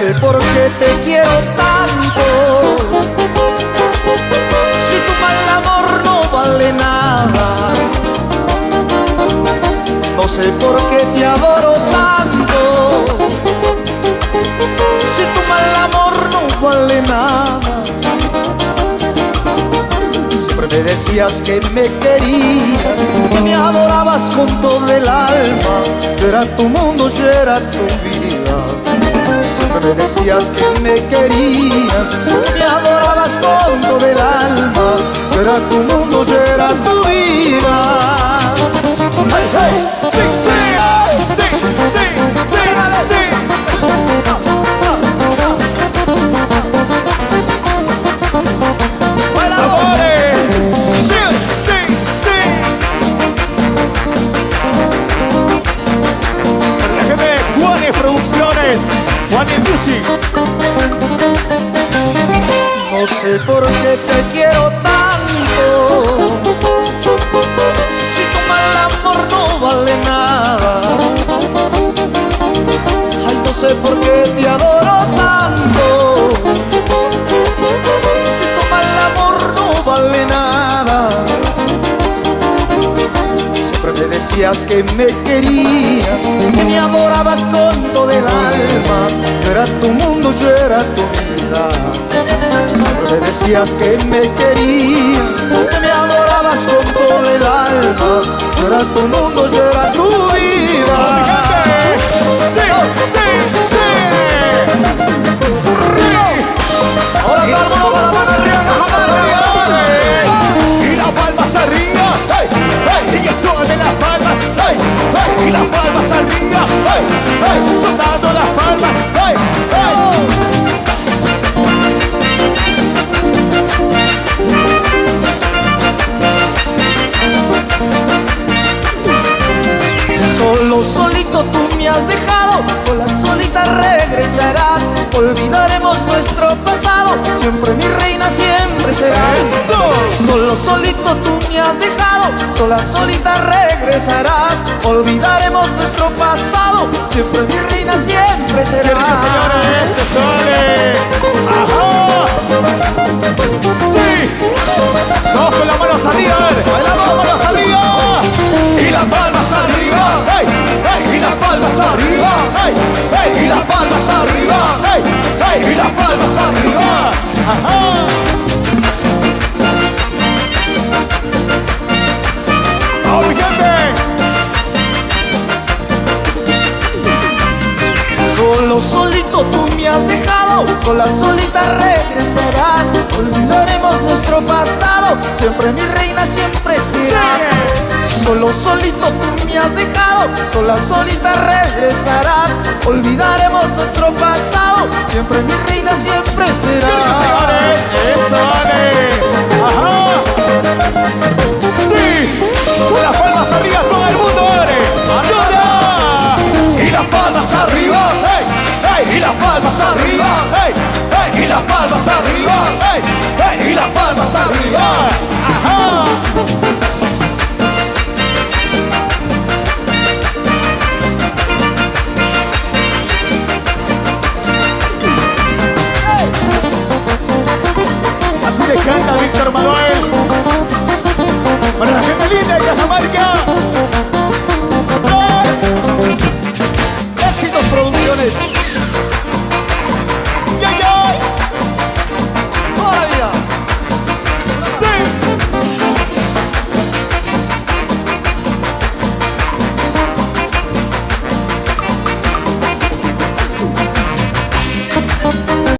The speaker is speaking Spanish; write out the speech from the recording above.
sé por qué te quiero tanto. Si tu mal amor no vale nada, no sé por qué te adoro tanto. Si tu mal amor no vale nada, siempre me decías que me querías, que me adorabas con todo el alma. Yo era tu mundo, yo era tu vida. Siempre me decías que me querías, que me adorabas con todo el alma. Yo era tu mundo, yo era tu vida. ¡Ay, ay! ¡Sí, sí! ¡Sí, sí, sí, sí! Juanes Music. No sé por qué te quiero tanto. Si tu mal amor no vale nada. Ay, no sé por qué te adoro tanto. Si tu mal amor no vale nada. Siempre me decías que me querías, que me adorabas con todo el alma. Yo era tu mundo, yo era tu vida. Siempre me decías que me querías, que me adorabas con todo el alma. Yo era tu mundo, yo era tu vida. ¡Sí, sí, sí! ¡Sí! Ahora todo el mundo con la mano arriba, y las palmas arriba, hey, hey, y que suene las palmas, hey, hey, y las palmas arriba, hey, hey, soltando las palmas, hey, hey. Solo, solito tú me has dejado, sola, solita regresarás. Olvidaremos nuestro pasado, siempre mi reina, siempre serás. ¡Eso! Solo, solito tú me has dejado, sola, solita regresarás. Olvidaremos nuestro pasado, siempre mi reina, siempre serás. ¡Qué rico, señores! ¡Se sale! ¡Ajá! ¡Sí! ¡Todos con las manos arriba! ¡A ver! ¡Bailamos con las manos arriba! ¡Y las palmas arriba! ¡Hey! ¡Hey! ¡Y las palmas arriba! ¡Hey! ¡Hey! ¡Y las palmas arriba! ¡Hey! ¡Hey! ¡Y las palmas arriba! ¡Ajá! ¡Oh, mi gente! Solo, solito tú me has dejado, sola, solita regresarás. Olvidaremos nuestro pasado, siempre mi reina, siempre serás. Solo, solito tú me has dejado, sola, solita regresarás. Olvidaremos nuestro pasado, siempre mi reina, siempre serás. ¡Señores! ¡Eso vale! ¡Ajá! ¡Sí! ¡Con las palmas arriba todo el mundo, vale! ¡Arriba! ¡Y las palmas arriba! ¡Hey! ¡Hey! ¡Y las palmas arriba! ¡Hey! ¡Hey! ¡Y las palmas arriba! ¡Hey! ¡Hey! ¡Y las palmas arriba! ¡Ajá! Así le canta Víctor Manuel.